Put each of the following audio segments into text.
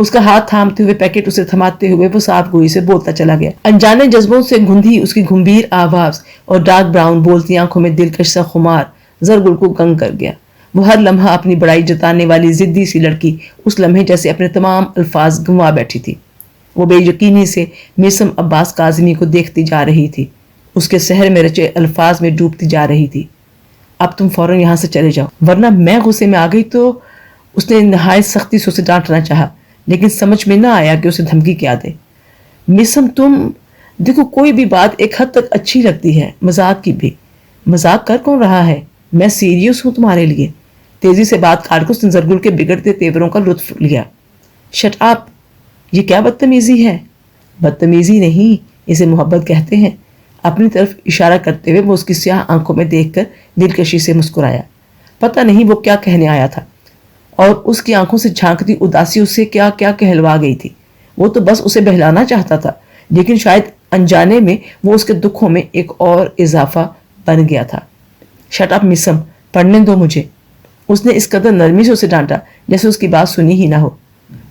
اس کا ہاتھ تھامتے ہوئے پیکٹ اسے تھماتے ہوئے وہ صاف گوئی سے بولتا چلا گیا. انجانے جذبوں سے گندھی اس کی گھمبیر آواز اور ڈارک براؤن بولتی آنکھوں میں دلکش سا خمار زرگل کو گنگ کر گیا. وہ ہر لمحہ اپنی بڑائی جتانے والی ضدی سی لڑکی اس لمحے جیسے اپنے تمام الفاظ گنوا بیٹھی تھی. وہ بے یقینی سے میسم عباس کاظمی کو دیکھتی جا رہی تھی. اس کے سحر میں رچے الفاظ میں ڈوبتی جا رہی تھی. اب تم فوراً یہاں سے چلے جاؤ ورنہ میں غصے میں آ گئی. تو اس نے نہایت سختی سے اسے ڈانٹنا چاہا لیکن سمجھ میں نہ آیا کہ اسے دھمکی کیا دے. میسم تم دیکھو کوئی بھی بات ایک حد تک اچھی لگتی ہے, مذاق کی بھی. مذاق کر کون رہا ہے؟ میں سیریس ہوں تمہارے لیے. تیزی سے بات کاٹ کر اس نے زرگل کے بگڑتے تیوروں کا لطف لیا. شٹ اپ, یہ کیا بدتمیزی ہے؟ بدتمیزی نہیں, اسے محبت کہتے ہیں. اپنی طرف اشارہ کرتے ہوئے وہ اس کی سیاہ آنکھوں میں دیکھ کر دلکشی سے مسکرایا. پتہ نہیں وہ کیا کہنے آیا تھا اور اس کی آنکھوں سے جھانکتی اداسی اسے کیا کیا کہلوا گئی تھی. وہ تو بس اسے بہلانا چاہتا تھا لیکن شاید انجانے میں وہ اس کے دکھوں میں ایک اور اضافہ بن گیا تھا. شٹ اپ میسم, پڑھنے دو مجھے. اس نے اس قدر نرمی سے اسے ڈانٹا جیسے اس کی بات سنی ہی نہ ہو.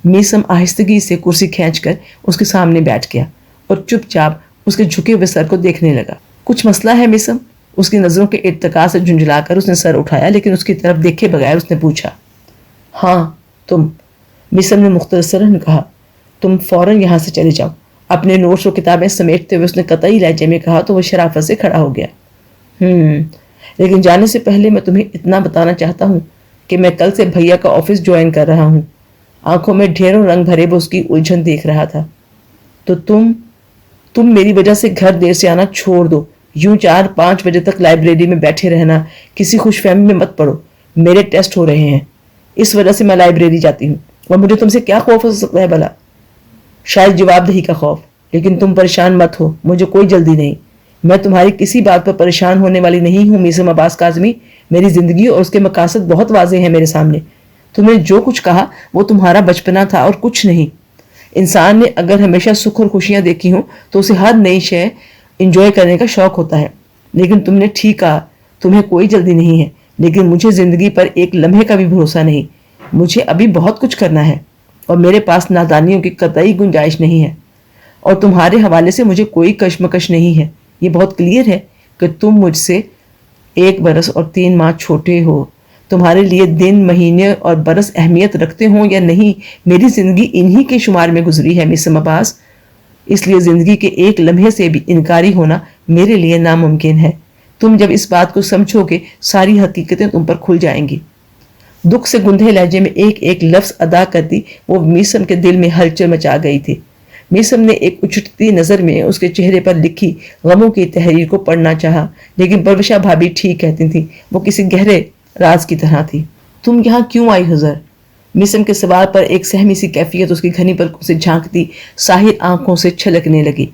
میسم آہستگی سے کرسی کھینچ کر اس کے سامنے بیٹھ گیا اور چپ چاپ اس کے جھکے ہوئے سر کو دیکھنے لگا. کچھ مسئلہ ہے میسم؟ اس کی نظروں کے ارتقاء سے جھنجھلا کر اس نے سر اٹھایا لیکن اس کی طرف دیکھے بغیر اس نے پوچھا. ہاں تم, میسم نے مختصراً کہا. تم فوراً یہاں سے چلے جاؤ. اپنے نوٹس و کتابیں سمیٹتے ہوئے اس نے قطعی لہجے میں کہا تو وہ شرافت سے کھڑا ہو گیا. لیکن جانے سے پہلے میں تمہیں اتنا بتانا چاہتا ہوں کہ میں کل سے بھیا کا آفس جوائن کر رہا ہوں. آنکھوں میں ڈھیروں رنگ بھرے وہ اس کی الجھن دیکھ رہا تھا. تو تم میری وجہ سے گھر دیر سے آنا چھوڑ دو. یوں 4-5 بجے تک لائبریری میں بیٹھے رہنا. کسی خوش فہمی میں مت پڑو. میرے ٹیسٹ ہو رہے ہیں, اس وجہ سے میں لائبریری جاتی ہوں. اور مجھے تم سے کیا خوف ہو سکتا ہے بھلا؟ شاید جواب دہی کا خوف. لیکن تم پریشان مت ہو, مجھے کوئی جلدی نہیں. میں تمہاری کسی بات پر پریشان ہونے والی نہیں ہوں میسم عباس کاظمی. میری زندگی اور اس کے مقاصد بہت واضح ہیں میرے سامنے. تم نے جو کچھ کہا وہ تمہارا بچپنا تھا اور کچھ نہیں. انسان نے اگر ہمیشہ سکھ اور خوشیاں دیکھی ہوں تو اسے ہر نئی شے انجوائے کرنے کا شوق ہوتا ہے. لیکن تم نے ٹھیک کہا, تمہیں کوئی جلدی نہیں ہے. لیکن مجھے زندگی پر ایک لمحے کا بھی بھروسہ نہیں. مجھے ابھی بہت کچھ کرنا ہے اور میرے پاس نادانیوں کی قطعی گنجائش نہیں ہے. اور تمہارے حوالے سے مجھے کوئی کشمکش نہیں ہے. یہ بہت کلیئر ہے کہ تم مجھ سے 1 برس اور 3 ماہ چھوٹے ہو. تمہارے لیے دن, مہینے اور برس اہمیت رکھتے ہوں یا نہیں, میری زندگی انہی کے شمار میں گزری ہے میسم عباس. اس لیے زندگی کے ایک لمحے سے بھی انکاری ہونا میرے لیے ناممکن ہے. تم جب اس بات کو سمجھو گے ساری حقیقتیں تم پر کھل جائیں گی. دکھ سے گندھے لہجے میں ایک ایک لفظ ادا کرتی وہ میسم کے دل میں ہلچل مچا گئی تھی. میسم نے ایک اچھٹتی نظر میں اس کے چہرے پر لکھی غموں کی تحریر کو پڑھنا چاہا لیکن پروشا بھابھی ٹھیک کہتی تھی, وہ کسی گہرے راز کی طرح تھی. تم یہاں کیوں آئی حضر؟ میسم کے سوال پر ایک سہمی سی کیفیت اس کی گھنی پلکوں سے جھانکتی ساحر آنکھوں سے چھلکنے لگی.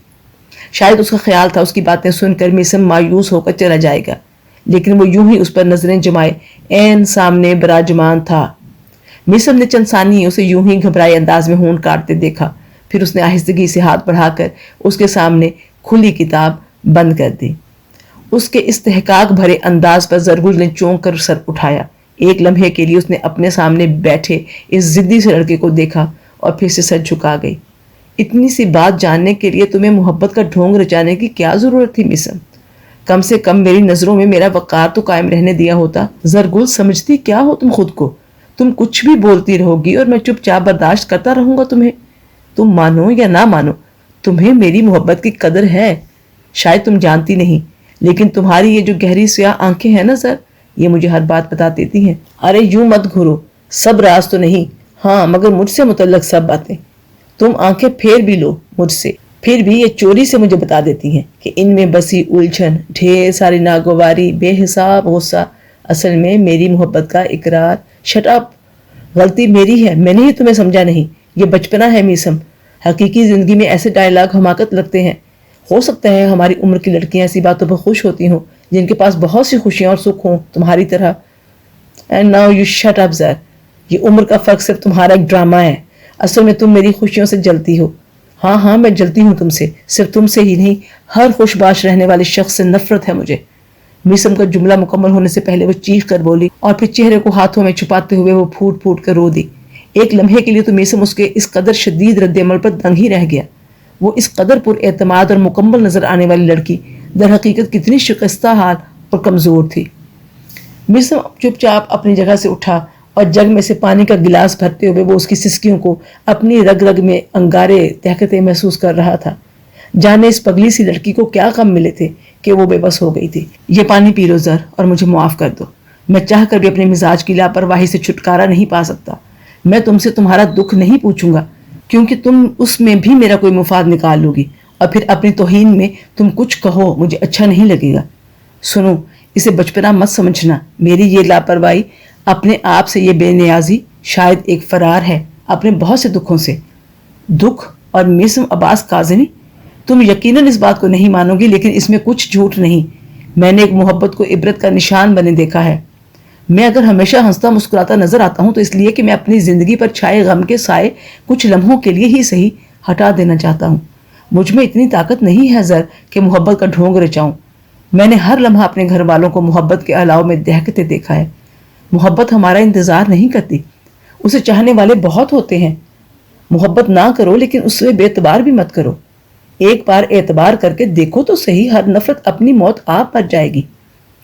شاید اس کا خیال تھا اس کی باتیں سن کر میسم مایوس ہو کر چلا جائے گا, لیکن وہ یوں ہی اس پر نظریں جمائے عین سامنے براجمان تھا. میسم نے چند ثانیے اسے یوں ہی گھبرائے انداز میں ہونٹ کاٹتے دیکھا. پھر اس نے آہستگی سے ہاتھ بڑھا کر اس کے سامنے کھلی کتاب بند کر دی. اس کے استحقاق بھرے انداز پر زرگل نے چونک کر سر اٹھایا. ایک لمحے کے لیے اس نے اپنے سامنے بیٹھے اس ضدی سے لڑکے کو دیکھا اور پھر سے سر جھکا گئی. اتنی سی بات جاننے کے لیے تمہیں محبت کا ڈھونگ رچانے کی کیا ضرورت تھی میسم؟ کم سے کم میری نظروں میں میرا وقار تو قائم رہنے دیا ہوتا. زرگل سمجھتی کیا ہو تم خود کو؟ تم کچھ بھی بولتی رہو گی اور میں چپ چاپ برداشت کرتا رہوں گا تمہیں. تم مانو یا نہ مانو, تمہیں میری محبت کی قدر ہے. شاید تم جانتی نہیں لیکن تمہاری یہ جو گہری سیاہ آنکھیں ہیں نا سر, یہ مجھے ہر بات بتا دیتی ہیں. ارے یوں مت گھرو, سب راز تو نہیں, ہاں مگر مجھ سے متعلق سب باتیں. تم آنکھیں پھیر بھی لو مجھ سے, پھر بھی یہ چوری سے مجھے بتا دیتی ہیں کہ ان میں بسی الجھن, ڈھیر ساری ناگواری, بے حساب غصہ اصل میں میری محبت کا اقرار. شٹ اپ, غلطی میری ہے, میں نے ہی تمہیں سمجھا نہیں. یہ بچپنا ہے میسم. حقیقی زندگی میں ایسے ڈائلاگ حماقت لگتے ہیں. ہو سکتا ہے ہماری عمر کی لڑکیاں ایسی باتوں پر خوش ہوتی ہوں جن کے پاس بہت سی خوشیاں اور سکھ ہوں تمہاری طرح. And now you shut up sir. یہ عمر کا فرق صرف تمہارا ایک ڈرامہ ہے. اصل میں تم میری خوشیوں سے جلتی ہو. ہاں میں جلتی ہوں تم سے. صرف تم سے ہی نہیں, ہر خوش باش رہنے والے شخص سے نفرت ہے مجھے. میسم کا جملہ مکمل ہونے سے پہلے وہ چیخ کر بولی اور پھر چہرے کو ہاتھوں میں چھپاتے ہوئے وہ پھوٹ پھوٹ کر رو دی. ایک لمحے کے لیے تو میسم اس کے اس قدر شدید رد عمل پر دنگ ہی رہ گیا. وہ اس قدر پر اعتماد اور مکمل نظر آنے والی لڑکی در حقیقت کتنی شکستہ حال اور کمزور تھی. میسم چپ چاپ اپنی جگہ سے اٹھا اور جگ میں سے پانی کا گلاس بھرتے ہوئے وہ اس کی سسکیوں کو اپنی رگ رگ میں انگارے دہکتے محسوس کر رہا تھا. جانے اس پگلی سی لڑکی کو کیا غم ملے تھے کہ وہ بے بس ہو گئی تھی. یہ پانی پی لو زر اور مجھے معاف کر دو. میں چاہ کر بھی اپنے مزاج کی لاپرواہی سے چھٹکارا نہیں پا سکتا. میں تم سے تمہارا دکھ نہیں پوچھوں گا کیونکہ تم اس میں بھی میرا کوئی مفاد نکال لو گی اور پھر اپنی توہین میں تم کچھ کہو مجھے اچھا نہیں لگے گا. سنو، اسے بچپنا مت سمجھنا. میری یہ لاپرواہی، اپنے آپ سے یہ بے نیازی شاید ایک فرار ہے اپنے بہت سے دکھوں سے. دکھ اور میسم عباس کاظمی، تم یقیناً اس بات کو نہیں مانو گی لیکن اس میں کچھ جھوٹ نہیں. میں نے ایک محبت کو عبرت کا نشان بنے دیکھا ہے. میں اگر ہمیشہ ہنستا مسکراتا نظر آتا ہوں تو اس لیے کہ میں اپنی زندگی پر چھائے غم کے سائے کچھ لمحوں کے لیے ہی صحیح ہٹا دینا چاہتا ہوں. مجھ میں اتنی طاقت نہیں ہے زر کہ محبت کا ڈھونگ رچاؤں. میں نے ہر لمحہ اپنے گھر والوں کو محبت کے الاؤ میں دہکتے دیکھا ہے. محبت ہمارا انتظار نہیں کرتی. اسے چاہنے والے بہت ہوتے ہیں. محبت نہ کرو لیکن اس سے بے اعتبار بھی مت کرو. ایک بار اعتبار کر کے دیکھو تو صحیح، ہر نفرت اپنی موت آپ پر جائے گی.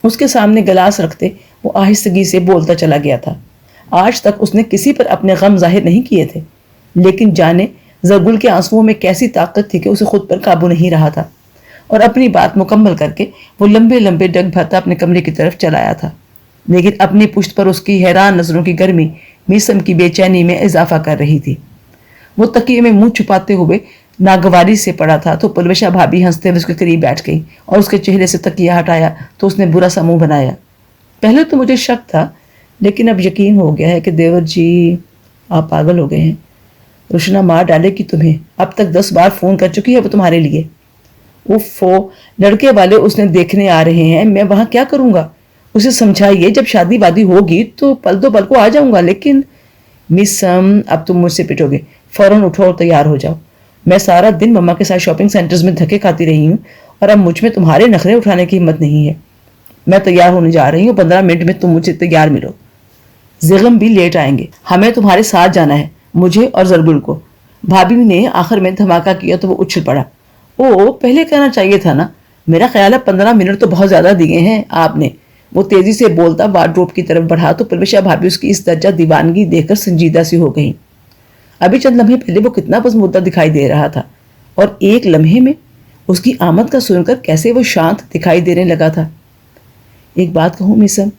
اس کے سامنے گلاس رکھتے وہ آہستگی سے بولتا چلا گیا تھا. آج تک اس نے کسی پر اپنے غم ظاہر نہیں کیے تھے لیکن جانے زرگل کے آنسوؤں میں کیسی طاقت تھی کہ اسے خود پر قابو نہیں رہا تھا اور اپنی بات مکمل کر کے وہ لمبے لمبے ڈگ بھرتا اپنے کمرے کی طرف چلایا تھا. لیکن اپنی پشت پر اس کی حیران نظروں کی گرمی میسم کی بے چینی میں اضافہ کر رہی تھی. وہ تکیے میں منہ چھپاتے ہوئے ناگواری سے پڑا تھا تو پلوشا بھابھی ہنستے ہوئے اس کے قریب بیٹھ گئی اور اس کے چہرے سے تکیہ ہٹایا تو اس نے برا سا منہ بنایا. پہلے تو مجھے شک تھا لیکن اب یقین ہو گیا ہے کہ دیور جی آپ پاگل ہو گئے ہیں. روشنا مار ڈالے گی تمہیں. اب تک 10 بار فون کر چکی ہے وہ تمہارے لیے. اوفو، لڑکے والے اس نے دیکھنے آ رہے ہیں، میں وہاں کیا کروں گا؟ اسے سمجھائیے جب شادی وادی ہوگی تو پل دو پل کو آ جاؤں گا. لیکن میسم اب تم مجھ سے پٹو گے. فوراً اٹھو اور تیار ہو جاؤ. میں سارا دن مما کے ساتھ شاپنگ سینٹرز میں دھکے کھاتی رہی ہوں اور اب مجھ میں تمہارے نخرے اٹھانے کی ہمت نہیں ہے. میں تیار ہونے جا رہی ہوں. 15 منٹ میں تم مجھے تیار ملو. زغم بھی لیٹ آئیں گے. ہمیں تمہارے ساتھ جانا ہے، مجھے اور زرگل کو. بھابھی نے آخر میں دھماکہ کیا تو وہ اچھل پڑا. او، پہلے کہنا چاہیے تھا نا. میرا خیال ہے 15 منٹ تو بہت زیادہ دیے ہیں آپ نے. وہ تیزی سے بولتا وارڈروب کی طرف بڑھا تو پلوشا بھابھی اس کی اس درجہ دیوانگی دیکھ کر سنجیدہ سی ہو گئی. ابھی چند لمحے پہلے وہ کتنا بزمردہ دکھائی دے رہا تھا اور ایک لمحے میں اس کی آمد کا سن کر کیسے وہ شانت دکھائی دینے لگا تھا. ایک بات کہوں میسم،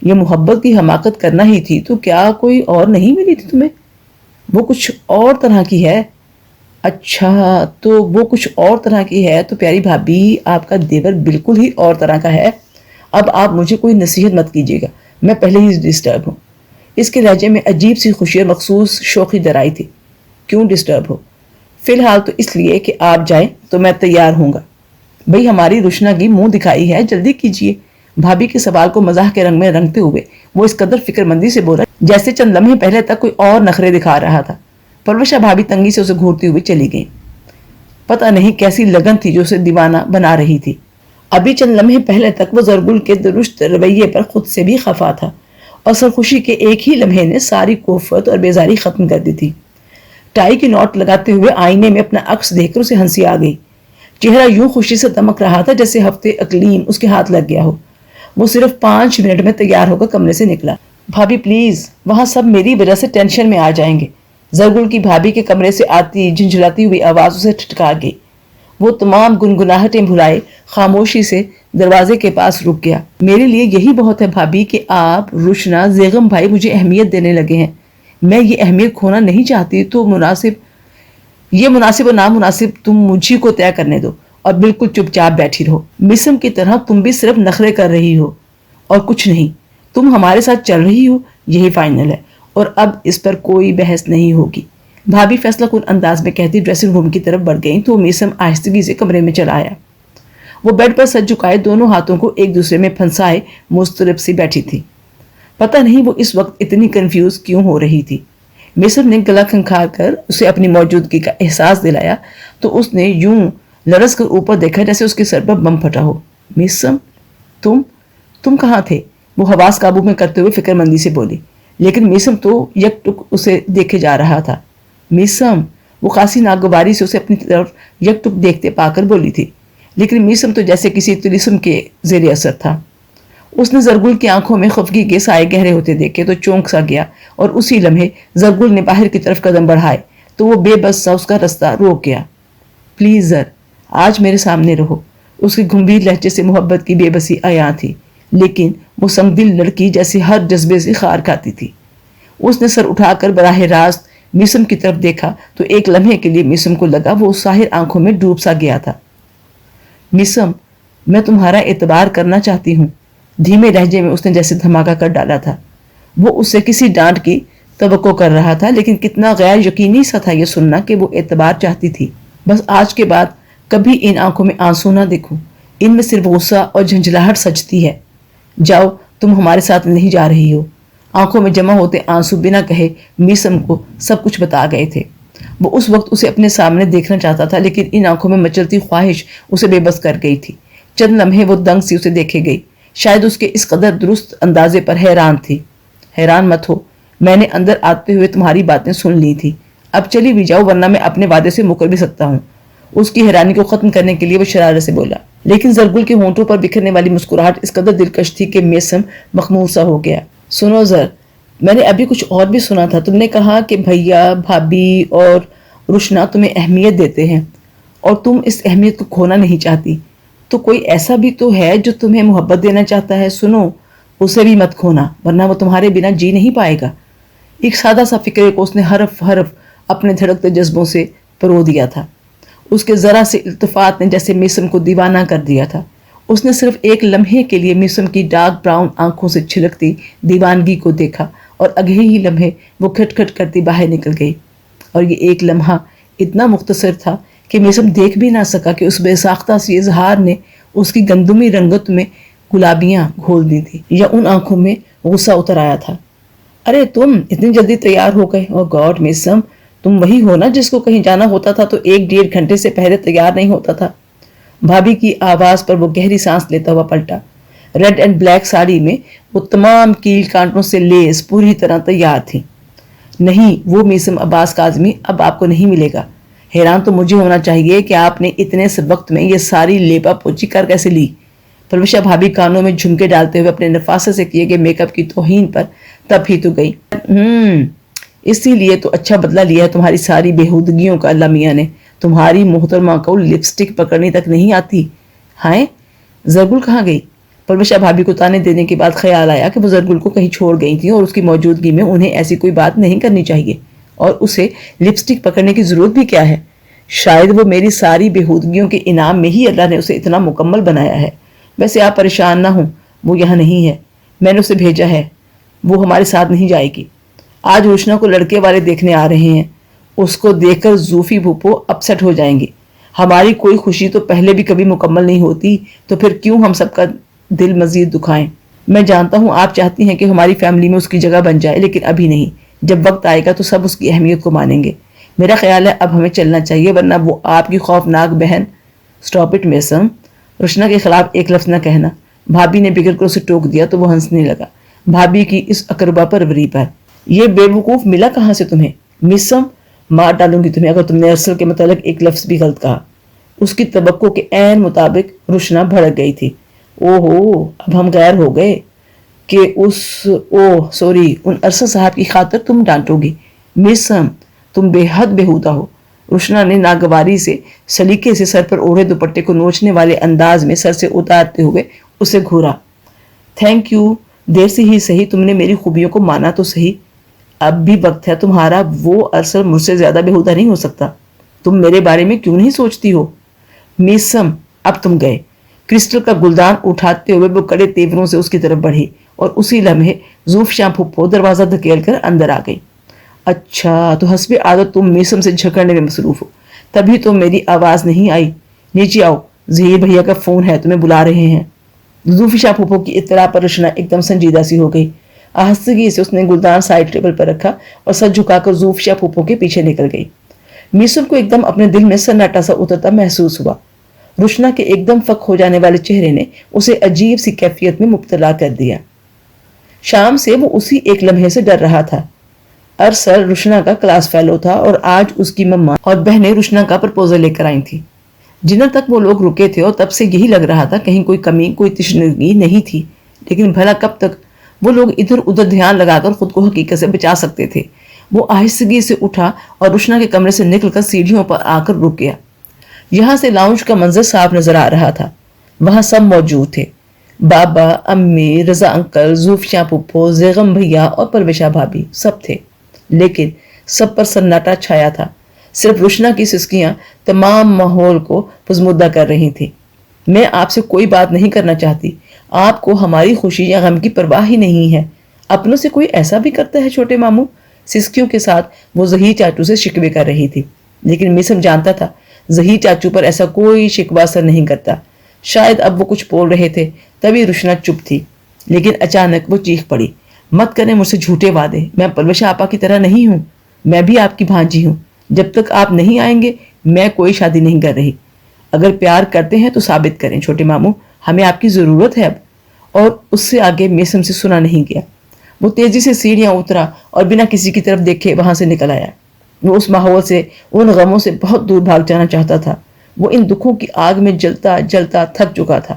یہ محبت کی حماقت کرنا ہی تھی تو کیا کوئی اور نہیں ملی تھی تمہیں؟ وہ کچھ اور طرح کی ہے. اچھا، تو وہ کچھ اور طرح کی ہے تو پیاری بھابھی آپ کا دیور بالکل ہی اور طرح کا ہے. اب آپ مجھے کوئی نصیحت مت کیجیے گا، میں پہلے ہی ڈسٹرب ہوں. اس کے لہجے میں عجیب سی خوشی اور مخصوص شوخی درائی تھی. کیوں ڈسٹرب ہو؟ فی الحال تو اس لیے کہ آپ جائیں تو میں تیار ہوں گا. بھئی ہماری روشنا کی منہ دکھائی ہے، جلدی کیجیے. بھابھی کے سوال کو مزاح کے رنگ میں رنگتے ہوئے وہ اس قدر فکر مندی سے بولا جیسے چند لمحے پہلے تک کوئی اور نخرے دکھا رہا تھا. پروشا بھابھی تنگی سے اسے گھورتی ہوئی چلی گئی. پتہ نہیں کیسی لگن تھی جو اسے دیوانہ بنا رہی تھی. ابھی چند لمحے پہلے تک وہ زرگل کے درست رویے پر خود سے بھی خفا تھا اور سرخوشی کے ایک ہی لمحے نے ساری کوفت اور بیزاری ختم کر دی تھی. ٹائی کی نوٹ لگاتے ہوئے آئینے میں اپنا عکس دیکھ کر اسے ہنسی آ گئی. چہرہ یوں خوشی سے دمک رہا تھا جیسے ہفتے اقلیم اس کے ہاتھ لگ گیا ہو. وہ صرف 5 منٹ میں تیار ہو کر کمرے سے نکلا. بھابھی پلیز، وہاں سب میری وجہ سے ٹینشن میں آ جائیں گے. زرگل کی بھابھی کے کمرے سے آتی جھنجھلاتی ہوئی آواز اسے ٹھٹکار گئی. وہ تمام گنگناہٹیں بھلائے خاموشی سے دروازے کے پاس رک گیا. میرے لیے یہی بہت ہے بھابھی کہ آپ، روشنا، زیغم بھائی مجھے اہمیت دینے لگے ہیں. میں یہ اہمیت کھونا نہیں چاہتی تو مناسب و نامناسب تم مجھے کو طے کرنے دو اور بالکل چپ چاپ بیٹھی رہو. مسم کی طرح تم بھی صرف نخرے کر رہی ہو اور کچھ نہیں. تم ہمارے ساتھ چل رہی ہو، یہی فائنل ہے اور اب اس پر کوئی بحث نہیں ہوگی. بھابھی فیصلہ کن انداز میں کہتی ڈریسنگ روم کی طرف بڑھ گئیں تو میسم آہستگی سے کمرے میں چلا آیا. وہ بیڈ پر سر جھکائے دونوں ہاتھوں کو ایک دوسرے میں پھنسائے مضطرب سی بیٹھی تھی. پتہ نہیں وہ اس وقت اتنی کنفیوز کیوں ہو رہی تھی. میسم نے گلا کھنکھار کر اسے اپنی موجودگی کا احساس دلایا تو اس نے یوں لرز کر اوپر دیکھا جیسے اس کے سر پر بم پھٹا ہو. میسم، تم کہاں تھے؟ وہ حواس قابو میں کرتے ہوئے فکر مندی سے بولی. لیکن میسم تو یک ٹک اسے دیکھے جا رہا تھا۔ میسم، وہ خاصی ناگواری سے اسے اپنی طرف یک ٹک دیکھتے پا کر بولی تھی، لیکن میسم تو جیسے کسی طلسم کے زیر اثر تھا۔ اس نے زرگل کی آنکھوں میں خفگی کے سائے گہرے ہوتے دیکھے تو چونک سا گیا، اور اسی لمحے زرگل نے باہر کی طرف قدم بڑھائے تو وہ بے بس سا اس کا رستہ روک گیا۔ پلیز زر، آج میرے سامنے رہو۔ اس کی گمبھیر لہجے سے محبت کی بے بسی عیاں تھی، لیکن وہ سنگ دل لڑکی جیسے ہر جذبے سے خار کھاتی تھی۔ اس نے سر اٹھا کر براہ راست میسم کی طرف دیکھا تو ایک لمحے کے لیے میسم کو لگا وہ اس ساحر آنکھوں میں ڈوب سا گیا تھا۔ میسم، میں تمہارا اعتبار کرنا چاہتی ہوں، دھیمے لہجے میں اس نے جیسے دھماکہ کر ڈالا تھا۔ وہ اس سے کسی ڈانٹ کی توقع کر رہا تھا، لیکن کتنا غیر یقینی سا تھا یہ سننا کہ وہ اعتبار چاہتی تھی۔ بس آج کے بعد کبھی ان آنکھوں میں آنسو نہ دیکھو، ان میں صرف غصہ اور جھنجھلاہٹ سجتی ہے۔ جاؤ، تم ہمارے ساتھ نہیں جا رہی ہو۔ آنکھوں میں جمع ہوتے آنسو بنا کہے میسم کو سب کچھ بتا گئے تھے۔ وہ اس وقت اسے اپنے سامنے دیکھنا چاہتا تھا، لیکن ان آنکھوں میں مچلتی خواہش اسے بے بس کر گئی تھی۔ چند لمحے وہ دنگ سی اسے دیکھے گئی، شاید اس کے اس قدر درست اندازے پر حیران تھی۔ حیران مت ہو، میں نے اندر آتے ہوئے تمہاری باتیں سن لی تھی۔ اب چلی بھی جاؤ، ورنہ میں اپنے وعدے سے مکر بھی سکتا ہوں۔ اس کی حیرانی کو ختم کرنے کے لیے وہ شرارت سے بولا، لیکن زرگل کے ہونٹوں پر بکھرنے والی مسکراہٹ اس قدر دلکش تھی کہ میسم مخمور سا ہو گیا۔ سنو زر، میں نے ابھی کچھ اور بھی سنا تھا۔ تم نے کہا کہ بھیا، بھابھی اور روشنا تمہیں اہمیت دیتے ہیں اور تم اس اہمیت کو کھونا نہیں چاہتی، تو کوئی ایسا بھی تو ہے جو تمہیں محبت دینا چاہتا ہے۔ سنو، اسے بھی مت کھونا، ورنہ وہ تمہارے بنا جی نہیں پائے گا۔ ایک سادہ سا فکرے کو اس نے حرف حرف اپنے دھڑکتے جذبوں سے پرو دیا تھا۔ اس کے ذرا سے التفات نے جیسے میسم کو دیوانہ کر دیا تھا۔ اس نے صرف ایک لمحے کے لیے میسم کی ڈارک براؤن آنکھوں سے چھلکتی دیوانگی کو دیکھا، اور اگلے ہی لمحے وہ کھٹ کھٹ کرتی باہر نکل گئی۔ اور یہ ایک لمحہ اتنا مختصر تھا کہ میسم دیکھ بھی نہ سکا کہ اس بے ساختہ سی اظہار نے اس کی گندمی رنگت میں گلابیاں گھول دی تھی، یا ان آنکھوں میں غصہ اتر آیا تھا۔ ارے تم اتنی جلدی تیار ہو گئے؟ او گاڈ میسم، تم وہی ہو نا جس کو کہیں جانا ہوتا تھا تو 1-1.5 گھنٹے سے پہلے تیار نہیں ہوتا تھا؟ بھابھی کی آواز پر وہ گہری سانس لیتا ہوا پلٹا۔ ریڈ اینڈ بلیک ساڑی میں وہ تمام کیل کانٹوں سے لیس پوری طرح تیار تھی۔ نہیں، وہ میسم عباس کاظمی اب آپ کو نہیں ملے گا۔ حیران تو مجھے ہونا چاہیے کہ آپ نے اتنے سے وقت میں یہ ساری لیپا پوچی کر کیسے لی۔ پروشا بھابھی کانوں میں جھمکے ڈالتے ہوئے اپنے نفاست سے کیے گئے میک اپ کی توہین پر تب ہی تو گئی۔ اسی لیے تو اچھا بدلہ لیا ہے تمہاری ساری بےہودگیوں کا اللہ میاں نے۔ تمہاری محترمہ کو لپسٹک پکڑنے تک نہیں آتی۔ ہائے، زرگل کہاں گئی؟ پروشا بھابھی کو تانے دینے کے بعد خیال آیا کہ وہ زرگل کو کہیں چھوڑ گئی تھی اور اس کی موجودگی میں انہیں ایسی کوئی بات نہیں کرنی چاہیے، اور اسے لپسٹک پکڑنے کی ضرورت بھی کیا ہے؟ شاید وہ میری ساری بےہودگیوں کے انعام میں ہی اللہ نے اسے اتنا مکمل بنایا ہے۔ ویسے آپ پریشان نہ ہوں، وہ یہاں نہیں ہے، میں نے اسے بھیجا ہے، وہ ہمارے ساتھ نہیں جائے گی۔ آج روشنا کو لڑکے والے دیکھنے آ رہے ہیں، اس کو دیکھ کر زوفی بھوپو اپسٹ ہو جائیں گے۔ ہماری کوئی خوشی تو پہلے بھی کبھی مکمل نہیں ہوتی، تو پھر کیوں ہم سب کا دل مزید دکھائیں؟ میں جانتا ہوں آپ چاہتی ہیں کہ ہماری فیملی میں اس کی جگہ بن جائے، لیکن ابھی نہیں۔ جب وقت آئے گا تو سب اس کی اہمیت کو مانیں گے۔ میرا خیال ہے اب ہمیں چلنا چاہیے، ورنہ وہ آپ کی خوفناک بہن۔ سٹاپ اٹ میسم، روشنا کے خلاف ایک لفظ نہ کہنا۔ بھابھی نے بگڑ کر اسے ٹوک دیا تو وہ ہنسنے لگا بھابھی کی اس اقربا پروری پر۔ یہ بے وقوف ملا کہاں سے تمہیں؟ میسم، مار ڈالوں گی تمہیں اگر تم نے ارسل کے متعلق ایک لفظ بھی غلط کہا۔ اس کی توقع کے عین مطابق روشنا بھڑک گئی تھی۔ اوہو، اب ہم غیر ہو گئے کہ ان ارسل صاحب کی خاطر تم ڈانٹو گی۔ میسم، تم بے حد بےہودہ ہو۔ روشنا نے ناگواری سے سلیقے سے سر پر اوڑھے دوپٹے کو نوچنے والے انداز میں سر سے اتارتے ہوئے اسے گھورا۔ تھینک یو، دیر سے ہی صحیح تم نے میری خوبیوں کو مانا تو صحیح۔ اب بھی وقت ہے تمہارا، وہ ارسل مجھ سے زیادہ بےہودہ نہیں ہو سکتا۔ تم میرے بارے میں کیوں نہیں سوچتی ہو؟ میسم، اب تم گئے۔ کرسٹل کا گلدان اٹھاتے ہوئے وہ کڑے تیوروں سے اس کی طرف بڑھی، اور اسی لمحے زوفشاں پھپھو دروازہ دھکیل کر اندر آ گئی۔ اچھا، تو حسب عادت تم میسم سے جھگڑنے میں مصروف ہو، تبھی تو میری آواز نہیں آئی۔ نیچے آؤ، ظہیر بھیا کا فون ہے، تمہیں بلا رہے ہیں۔ زوفشاں پھپھو کی اطلاع پر روشنا ایک دم سنجیدہ سی ہو گئی۔ آہستگی سے اس نے گلدان سائڈ ٹیبل پر رکھا اور سر جھکا کر زوفشاں پھپھو کے پیچھے نکل گئی۔ میسم کو ایک دم اپنے دل میں سناٹا سا اترتا محسوس ہوا۔ روشنا کے ایک دم فک ہو جانے والے چہرے نے اسے عجیب سی کیفیت میں مبتلا کر دیا۔ شام سے وہ اسی ایک لمحے سے ڈر رہا تھا۔ ارسل رشنا کا کلاس فیلو تھا اور آج اس کی مما اور بہنیں رشنا کا پرپوزل لے کر آئی تھی۔ ڈنر تک وہ لوگ رکے تھے اور تب سے یہی لگ رہا تھا کہیں کوئی کمی، کوئی تشنگی نہیں تھی، لیکن بھلا کب تک وہ لوگ ادھر ادھر دھیان لگا کر خود کو حقیقت سے بچا سکتے تھے۔ وہ آہستگی سے اٹھا اور رشنا کے کمرے سے نکل کر سیڑھیوں پر آ کر رک گیا۔ یہاں سے لاؤنج کا منظر صاف نظر آ رہا تھا۔ وہاں سب موجود تھے، بابا، امی، رضا انکل، زوفیاں پھپھو، زیغم بھیا اور پرویشا بھابی، سب تھے، لیکن سب پر سناٹا چھایا تھا۔ صرف رشنا کی سسکیاں تمام ماحول کو پزمودہ کر رہی تھی۔ میں آپ سے کوئی بات نہیں کرنا چاہتی، آپ کو ہماری خوشی یا غم کی پرواہ ہی نہیں ہے۔ اپنوں سے کوئی ایسا بھی کرتا ہے چھوٹے ماموں؟ سسکیوں کے ساتھ وہ ظہیر چاچو سے شکوے کر رہی تھی، لیکن میسم جانتا تھا ظہیر چاچو پر ایسا کوئی شکوہ اثر نہیں کرتا۔ شاید اب وہ کچھ بول رہے تھے، تبھی رشنا چپ تھی، لیکن اچانک وہ چیخ پڑی، مت کریں مجھ سے جھوٹے وعدے، میں پرویشا آپا کی طرح نہیں ہوں، میں بھی آپ کی بھانجی ہوں، جب تک آپ نہیں آئیں گے میں کوئی شادی نہیں کر رہی۔ اگر پیار کرتے ہیں تو ثابت کریں چھوٹے ماموں، ہمیں آپ کی ضرورت ہے اب۔ اور اس سے آگے میسم سے سنا نہیں گیا۔ وہ تیزی سے سیڑھیاں اترا اور بنا کسی کی طرف دیکھے وہاں سے نکل آیا۔ وہ اس ماحول سے، ان غموں سے بہت دور بھاگ جانا چاہتا تھا۔ وہ ان دکھوں کی آگ میں جلتا جلتا تھک چکا تھا۔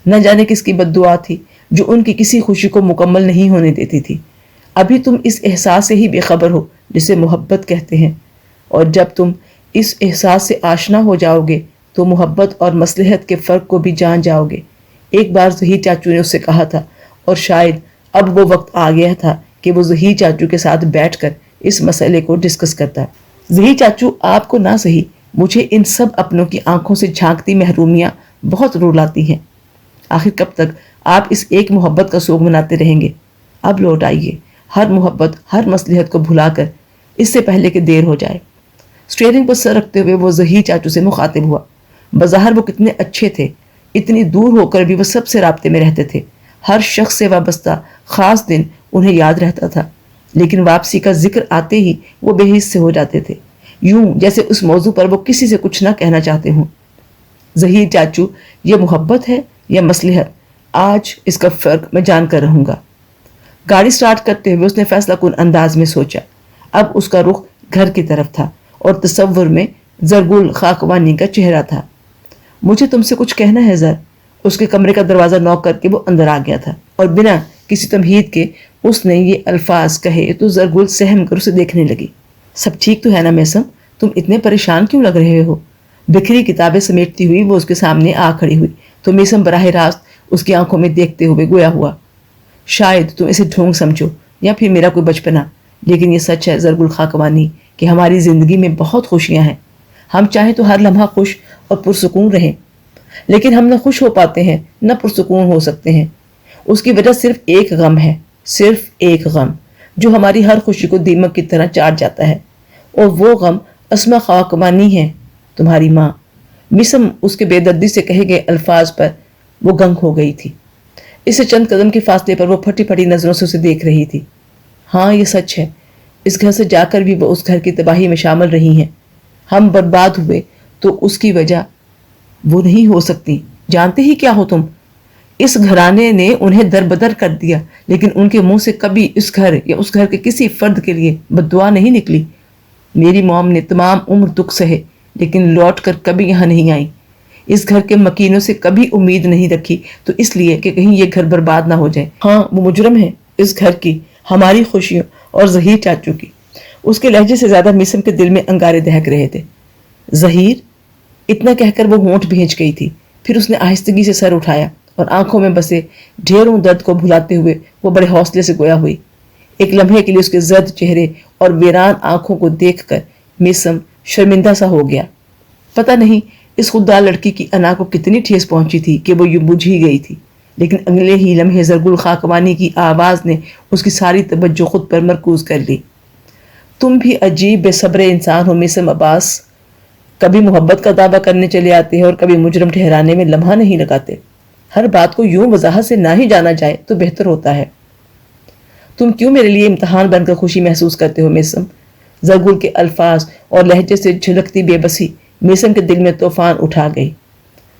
نہ جانے کس کی بد دعا تھی جو ان کی کسی خوشی کو مکمل نہیں ہونے دیتی تھی۔ ابھی تم اس احساس سے ہی بے خبر ہو جسے محبت کہتے ہیں، اور جب تم اس احساس سے آشنا ہو جاؤ گے تو محبت اور مصلحت کے فرق کو بھی جان جاؤ گے۔ ایک بار ظہیر چاچو نے اس سے کہا تھا، اور شاید اب وہ وقت آ گیا تھا کہ وہ ظہیر چاچو کے ساتھ بیٹھ کر اس مسئلے کو ڈسکس کرتا۔ ظہیر چاچو، آپ کو نہ صحیح، مجھے ان سب اپنوں کی آنکھوں سے جھانکتی محرومیاں بہت رلاتی ہیں۔ آخر کب تک آپ اس ایک محبت کا سوگ مناتے رہیں گے؟ اب لوٹ آئیے، ہر محبت، ہر مصلحت کو بھلا کر، اس سے پہلے کہ دیر ہو جائے۔ اسٹیئرنگ پر سر رکھتے ہوئے وہ ظہیر چاچو سے مخاطب ہوا۔ بظاہر وہ کتنے اچھے تھے، اتنی دور ہو کر بھی وہ سب سے رابطے میں رہتے تھے، ہر شخص سے وابستہ خاص دن انہیں یاد رہتا تھا، لیکن واپسی کا ذکر آتے ہی وہ بے حس سے ہو جاتے تھے، یوں جیسے اس موضوع پر وہ کسی سے کچھ نہ کہنا چاہتے ہوں۔ ظہیر چاچو، یہ محبت ہے یا مصلحت؟ آج اس کا فرق میں جان کر رہوں گا۔ گاڑی سٹارٹ کرتے ہوئے اس نے فیصلہ کن انداز میں سوچا۔ اب اس کا رخ گھر کی طرف تھا اور تصور میں زرگل خاکوانی کا چہرہ تھا۔ مجھے تم سے کچھ کہنا ہے زر۔ اس کے کمرے کا دروازہ نوک کر کے وہ اندر آ گیا تھا، اور بنا کسی تمہید کے اس نے یہ الفاظ کہے تو زرگل سہم کر اسے دیکھنے لگی۔ سب ٹھیک تو ہے نا میسم؟ تم اتنے پریشان کیوں لگ رہے ہو؟ بکھری کتابیں سمیٹتی ہوئی وہ اس کے سامنے آ کھڑی ہوئی تو میسم براہ راست اس کی آنکھوں میں دیکھتے ہوئے گویا ہوا، شاید تم اسے ڈھونگ سمجھو یا پھر میرا کوئی بچپنا، لیکن یہ سچ ہے زرگل خاکوانی کہ ہماری زندگی میں بہت خوشیاں ہیں۔ ہم چاہیں تو ہر لمحہ خوش اور پرسکون رہیں، لیکن ہم نہ خوش ہو پاتے ہیں نہ پرسکون ہو سکتے ہیں۔ اس کی وجہ صرف ایک غم ہے، صرف ایک غم جو ہماری ہر خوشی کو دیمک کی طرح چاٹ جاتا ہے، اور وہ غم اسما خاکوانی ہے، تمہاری ماں۔ میسم اس کے بے دردی سے کہے گئے الفاظ پر وہ گنگ ہو گئی تھی۔ اس سے چند قدم کے فاصلے پر وہ پھٹی پھٹی نظروں سے اسے دیکھ رہی تھی۔ ہاں یہ سچ ہے، اس گھر سے جا کر بھی وہ اس گھر کی تباہی میں شامل رہی ہیں۔ ہم برباد ہوئے تو اس کی وجہ وہ نہیں ہو سکتی۔ جانتے ہی کیا ہو تم؟ اس گھرانے نے انہیں دربدر کر دیا، لیکن ان کے منہ سے کبھی اس گھر یا اس گھر کے کسی فرد کے لیے بد دعا نہیں نکلی۔ میری موم نے تمام عمر دکھ سہے لیکن لوٹ کر کبھی یہاں نہیں آئی۔ اس گھر کے مکینوں سے کبھی امید نہیں رکھی تو اس لیے کہ کہیں یہ گھر برباد نہ ہو جائے۔ ہاں وہ مجرم ہے اس گھر کی، ہماری خوشیوں اور ظہیر چاچو کی۔ اس کے لہجے سے زیادہ میسم کے دل میں انگارے دہک رہے تھے۔ ظہیر، اتنا کہہ کر وہ ہونٹ بھینچ گئی تھی، پھر اس نے آہستگی سے سر اٹھایا اور آنکھوں میں بسے ڈھیروں درد کو بھلاتے ہوئے وہ بڑے حوصلے سے گویا ہوئی۔ ایک لمحے کے لیے اس کے زرد چہرے اور ویران آنکھوں کو دیکھ کر میسم شرمندہ سا ہو گیا۔ پتہ نہیں اس خوددار لڑکی کی انا کو کتنی ٹھیس پہنچی تھی کہ وہ یوں بجھ ہی گئی تھی، لیکن اگلے ہی لمحے زرگل خاکوانی کی آواز نے اس کی ساری توجہ خود پر مرکوز کر لی۔ تم بھی عجیب بے صبر انسان ہو میسم عباس، کبھی محبت کا دعویٰ کرنے چلے آتے ہیں اور کبھی مجرم ٹھہرانے میں لمحہ نہیں لگاتے۔ ہر بات کو یوں وضاحت سے نہ ہی جانا جائے تو بہتر ہوتا ہے۔ تم کیوں میرے لیے امتحان بن کر خوشی محسوس کرتے ہو میسم؟ زرگل کے الفاظ اور لہجے سے جھلکتی بے بسی میسم کے دل میں طوفان اٹھا گئی۔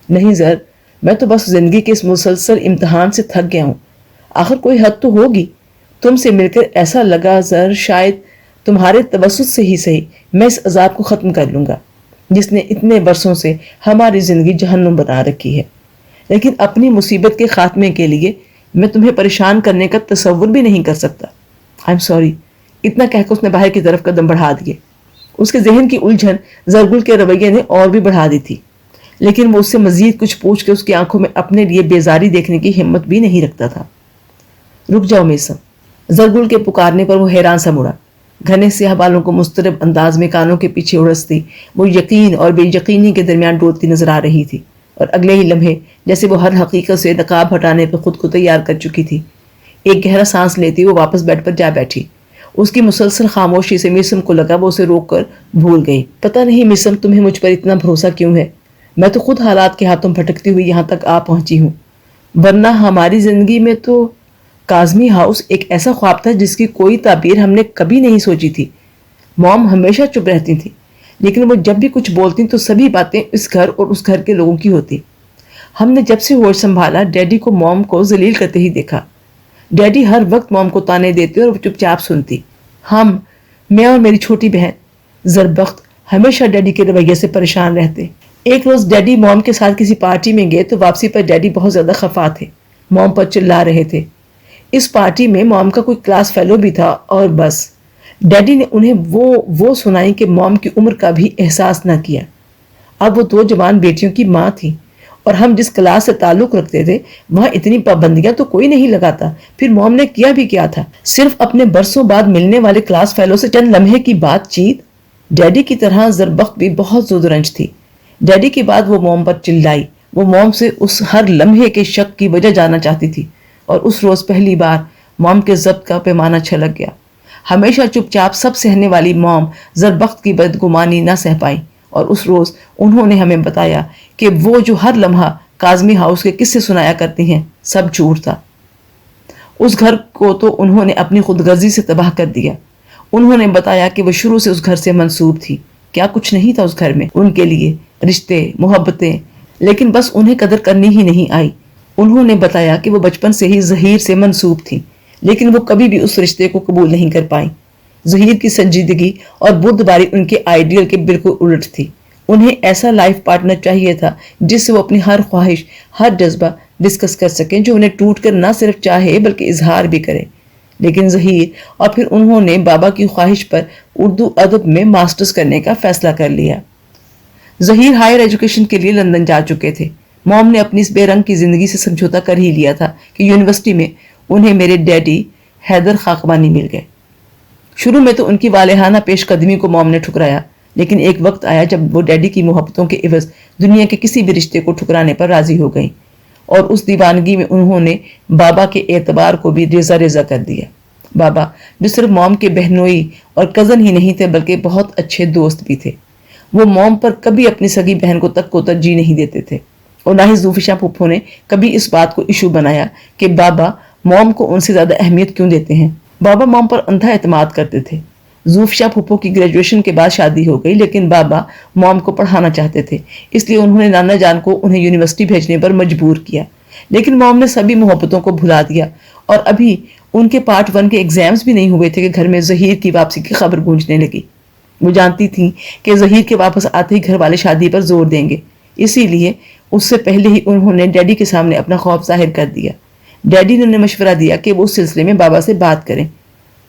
نہیں زر، میں تو بس زندگی کے اس مسلسل امتحان سے تھک گیا ہوں۔ آخر کوئی حد تو ہوگی. تم سے مل کر ایسا لگا زر شاید تمہارے توسط سے ہی صحیح میں اس عذاب کو ختم کر لوں گا جس نے اتنے برسوں سے ہماری زندگی جہنم بنا رکھی ہے. لیکن اپنی مصیبت کے خاتمے کے لیے میں تمہیں پریشان کرنے کا تصور بھی نہیں کر سکتا. I am sorry. اتنا کہہ کر اس نے باہر کی طرف قدم بڑھا دیے. اس کے ذہن کی الجھن زرگل کے رویے نے اور بھی بڑھا دی تھی، لیکن وہ اس سے مزید کچھ پوچھ کے اس کی آنکھوں میں اپنے لیے بیزاری دیکھنے کی ہمت بھی نہیں رکھتا تھا. رک جاؤ میسم. زرگل کے پکارنے پر وہ حیران سا مڑا. گھنے سیاہ بالوں کو مضطرب انداز میں کانوں کے پیچھے اڑستی وہ یقین اور بے یقینی کے درمیان ڈولتی نظر آ رہی تھی، اور اگلے ہی لمحے جیسے وہ ہر حقیقت سے نقاب ہٹانے پر خود کو تیار کر چکی تھی. ایک گہرا سانس لیتی وہ واپس بیڈ پر جا بیٹھی. اس کی مسلسل خاموشی سے میسم کو لگا وہ اسے روک کر بھول گئی. پتہ نہیں میسم تمہیں مجھ پر اتنا بھروسہ کیوں ہے. میں تو خود حالات کے ہاتھوں بھٹکتی ہوئی یہاں تک آ پہنچی ہوں، ورنہ ہماری زندگی میں تو کاظمی ہاؤس ایک ایسا خواب تھا جس کی کوئی تعبیر ہم نے کبھی نہیں سوچی تھی. موم ہمیشہ چپ رہتی تھی، لیکن وہ جب بھی کچھ بولتی تو سبھی باتیں اس گھر اور اس گھر کے لوگوں کی ہوتی. ہم نے جب سے ہوش سنبھالا ڈیڈی کو موم کو ذلیل کرتے ہی دیکھا. ڈیڈی ہر وقت موم کو تانے دیتے اور وہ چپ چاپ سنتی. میں اور میری چھوٹی بہن زربخت ہمیشہ ڈیڈی کے رویے سے پریشان رہتے. ایک روز ڈیڈی موم کے ساتھ کسی پارٹی میں گئے تو واپسی پر ڈیڈی بہت زیادہ خفا تھے. موم پر چلا رہے تھے. اس پارٹی میں موم کا کوئی کلاس فیلو بھی تھا اور بس ڈیڈی نے انہیں وہ سنائی کہ موم کی عمر کا بھی احساس نہ کیا. اب وہ 2 جوان بیٹیوں کی ماں تھی اور ہم جس کلاس سے تعلق رکھتے تھے وہاں اتنی پابندیاں تو کوئی نہیں لگاتا. پھر موم نے کیا بھی کیا تھا؟ صرف اپنے برسوں بعد ملنے والے کلاس فیلو سے چند لمحے کی بات چیت. ڈیڈی کی طرح زربخت بھی بہت زود رنج تھی. ڈیڈی کے بعد وہ موم پر چلائی. وہ موم سے اس ہر لمحے کے شک کی وجہ جاننا چاہتی تھی، اور اس روز پہلی بار موم کے ضبط کا پیمانہ چھلک گیا. ہمیشہ چپ چاپ سب سہنے والی موم زربخت کی بدگمانی نہ سہ پائی، اور اس روز انہوں نے ہمیں بتایا کہ وہ جو ہر لمحہ کاظمی ہاؤس کے قصے سنایا کرتی ہیں سب جھوٹ تھا. اس گھر کو تو انہوں نے اپنی خود غرضی سے تباہ کر دیا. انہوں نے بتایا کہ وہ شروع سے اس گھر سے منسوب تھی. کیا کچھ نہیں تھا اس گھر میں ان کے لیے؟ رشتے، محبتیں، لیکن بس انہیں قدر کرنی ہی نہیں آئی. انہوں نے بتایا کہ وہ بچپن سے ہی ظہیر سے منسوب تھی، لیکن وہ کبھی بھی اس رشتے کو قبول نہیں کر پائیں. ظہیر کی سنجیدگی اور بردباری ان کے آئیڈیل کے بالکل الٹ تھی. انہیں ایسا لائف پارٹنر چاہیے تھا جس سے وہ اپنی ہر خواہش، ہر جذبہ ڈسکس کر سکیں، جو انہیں ٹوٹ کر نہ صرف چاہے بلکہ اظہار بھی کرے. لیکن ظہیر اور پھر انہوں نے بابا کی خواہش پر اردو ادب میں ماسٹرز کرنے کا فیصلہ کر لیا. ظہیر ہائر ایجوکیشن کے لیے لندن جا چکے تھے. موم نے اپنی اس بے رنگ کی زندگی سے سمجھوتا کر ہی لیا تھا کہ یونیورسٹی میں انہیں میرے ڈیڈی حیدر خاقوانی مل گئے. شروع میں تو ان کی والہانہ پیش قدمی کو موم نے ٹھکرایا، لیکن ایک وقت آیا جب وہ ڈیڈی کی محبتوں کے عوض دنیا کے کسی بھی رشتے کو ٹھکرانے پر راضی ہو گئیں، اور اس دیوانگی میں انہوں نے بابا کے اعتبار کو بھی ریزہ ریزہ کر دیا. بابا جو صرف موم کے بہنوئی اور کزن ہی نہیں تھے بلکہ بہت اچھے دوست بھی تھے. وہ موم پر کبھی اپنی سگی بہن کو تک کو ترجیح نہیں دیتے تھے، اور نہ ہی زوفشا پھپھو نے کبھی اس بات کو ایشو بنایا کہ بابا موم کو ان سے زیادہ اہمیت کیوں دیتے ہیں. بابا موم پر اندھا اعتماد کرتے تھے. زوفشا پھپھو کی گریجویشن کے بعد شادی ہو گئی، لیکن بابا موم کو پڑھانا چاہتے تھے، اس لیے انہوں نے نانا جان کو انہیں یونیورسٹی بھیجنے پر مجبور کیا. لیکن موم نے سبھی محبتوں کو بھلا دیا، اور ابھی ان کے پارٹ 1 کے ایگزامز بھی نہیں ہوئے تھے کہ گھر میں ظہیر کی واپسی کی خبر گونجنے لگی. وہ جانتی تھیں کہ ظہیر کے واپس آتے ہی گھر والے شادی پر زور دیں گے، اسی لیے اس سے پہلے ہی انہوں نے ڈیڈی کے سامنے اپنا خوف ظاہر کر دیا. ڈیڈی نے انہیں مشورہ دیا کہ وہ اس سلسلے میں بابا سے بات کریں،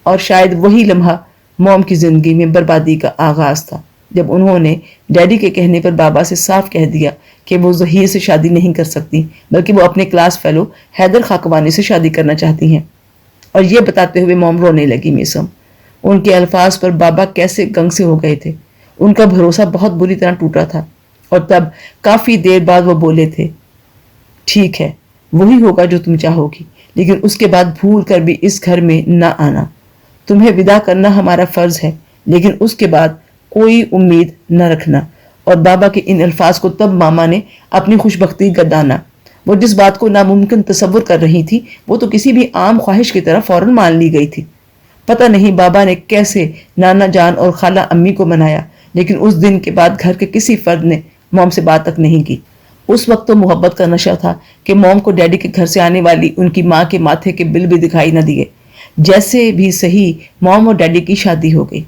اور شاید وہی لمحہ موم کی زندگی میں بربادی کا آغاز تھا جب انہوں نے ڈیڈی کے کہنے پر بابا سے صاف کہہ دیا کہ وہ ظہیر سے شادی نہیں کر سکتی بلکہ وہ اپنے کلاس فیلو حیدر خاقوانی سے شادی کرنا چاہتی ہیں. اور یہ بتاتے ہوئے موم رونے لگی. میسم ان کے الفاظ پر بابا کیسے گنگ سے ہو گئے تھے. ان کا بھروسہ بہت بری طرح ٹوٹا تھا، اور تب کافی دیر بعد وہ بولے تھے، ٹھیک ہے وہی ہوگا جو تم چاہو گی، لیکن اس کے بعد بھول کر بھی اس گھر میں نہ آنا. تمہیں ودا کرنا ہمارا فرض ہے، لیکن اس کے بعد کوئی امید نہ رکھنا. اور بابا کے ان الفاظ کو تب ماما نے اپنی خوش بختی گردانا. وہ جس بات کو ناممکن تصور کر رہی تھی وہ تو کسی بھی عام خواہش کی طرح فوراً مان لی گئی تھی. پتہ نہیں بابا نے کیسے نانا جان اور خالہ امی کو منایا، لیکن اس دن کے بعد گھر کے کسی فرد نے موم سے بات تک نہیں کی. اس وقت تو محبت کا نشہ تھا کہ موم کو ڈیڈی کے گھر سے آنے والی ان کی ماں کے ماتھے کے بل بھی دکھائی نہ دیے۔ جیسے بھی صحیح موم اور ڈیڈی کی شادی ہو گئی۔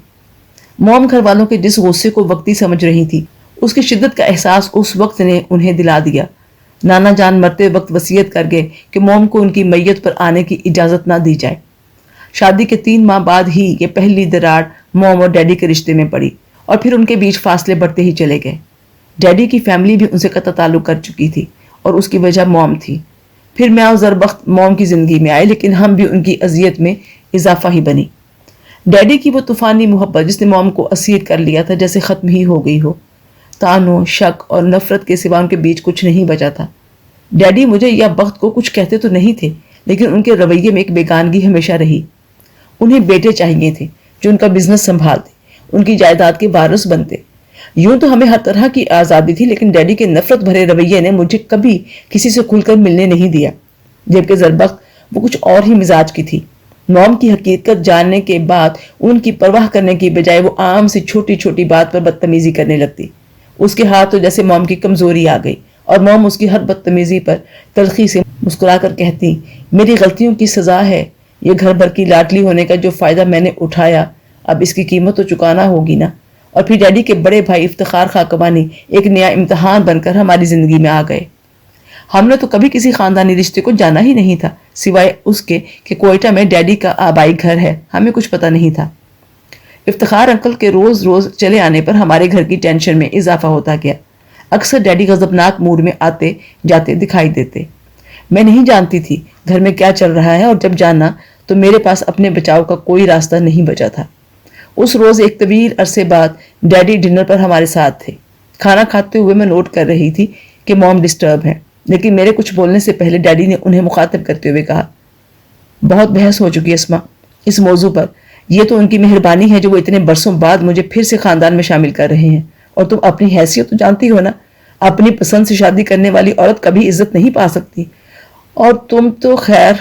موم گھر والوں کے جس غصے کو وقتی سمجھ رہی تھی، اس کی شدت کا احساس اس وقت نے انہیں دلا دیا۔ نانا جان مرتے وقت وصیت کر گئے کہ موم کو ان کی میت پر آنے کی اجازت نہ دی جائے۔ شادی کے 3 ماہ بعد ہی یہ پہلی دراڑ موم اور ڈیڈی کے رشتے میں پڑی، اور پھر ان کے بیچ فاصلے بڑھتے ہی چلے گئے۔ ڈیڈی کی فیملی بھی ان سے قطع تعلق کر چکی تھی، اور اس کی وجہ موم تھی۔ پھر میں اور زربخت موم کی زندگی میں آئے، لیکن ہم بھی ان کی اذیت میں اضافہ ہی بنی۔ ڈیڈی کی وہ طوفانی محبت جس نے موم کو اسیر کر لیا تھا، جیسے ختم ہی ہو گئی ہو۔ تانوں، شک اور نفرت کے سوا ان کے بیچ کچھ نہیں بچا تھا۔ ڈیڈی مجھے یا بخت کو کچھ کہتے تو نہیں تھے، لیکن ان کے رویے میں ایک بیگانگی ہمیشہ رہی۔ انہیں بیٹے چاہیے تھے جو ان کا بزنس سنبھالتے، ان کی جائیداد کے وارث بنتے۔ یوں تو ہمیں ہر طرح کی آزادی تھی، لیکن ڈیڈی کے نفرت بھرے رویے نے مجھے کبھی کسی سے کھل کر ملنے نہیں دیا، جبکہ زربخت وہ کچھ اور ہی مزاج کی تھی۔ موم کی حقیقت جاننے کے بعد ان کی پرواہ کرنے کی بجائے وہ عام سی چھوٹی چھوٹی بات پر بدتمیزی کرنے لگتی۔ اس کے ہاتھ تو جیسے موم کی کمزوری آ گئی، اور موم اس کی ہر بدتمیزی پر تلخی سے مسکرا کر کہتی، میری غلطیوں کی سزا ہے۔ یہ گھر بھر کی لاڈلی ہونے کا جو فائدہ میں نے اٹھایا، اب اس کی قیمت تو چکانا ہوگی نا۔ اور پھر ڈیڈی کے بڑے بھائی افتخار خاکوانی ایک نیا امتحان بن کر ہماری زندگی میں آ گئے۔ ہم نے تو کبھی کسی خاندانی رشتے کو جانا ہی نہیں تھا، سوائے اس کے کہ کوئٹہ میں ڈیڈی کا آبائی گھر ہے۔ ہمیں کچھ پتہ نہیں تھا۔ افتخار انکل کے روز روز چلے آنے پر ہمارے گھر کی ٹینشن میں اضافہ ہوتا گیا۔ اکثر ڈیڈی غضبناک موڈ میں آتے جاتے دکھائی دیتے۔ میں نہیں جانتی تھی گھر میں کیا چل رہا ہے، اور جب جانا تو میرے پاس اپنے بچاؤ کا کوئی راستہ نہیں بچا تھا۔ اس روز ایک طویل عرصے بعد ڈیڈی ڈنر پر ہمارے ساتھ تھے۔ کھانا کھاتے ہوئے میں نوٹ کر رہی تھی کہ موم ڈسٹرب ہے، لیکن میرے کچھ بولنے سے پہلے ڈیڈی نے انہیں مخاطب کرتے ہوئے کہا، بہت بحث ہو چکی اسما اس موضوع پر۔ یہ تو ان کی مہربانی ہے جو وہ اتنے برسوں بعد مجھے پھر سے خاندان میں شامل کر رہے ہیں، اور تم اپنی حیثیت تو جانتی ہو نا، اپنی پسند سے شادی کرنے والی عورت کبھی عزت نہیں پا سکتی، اور تم تو خیر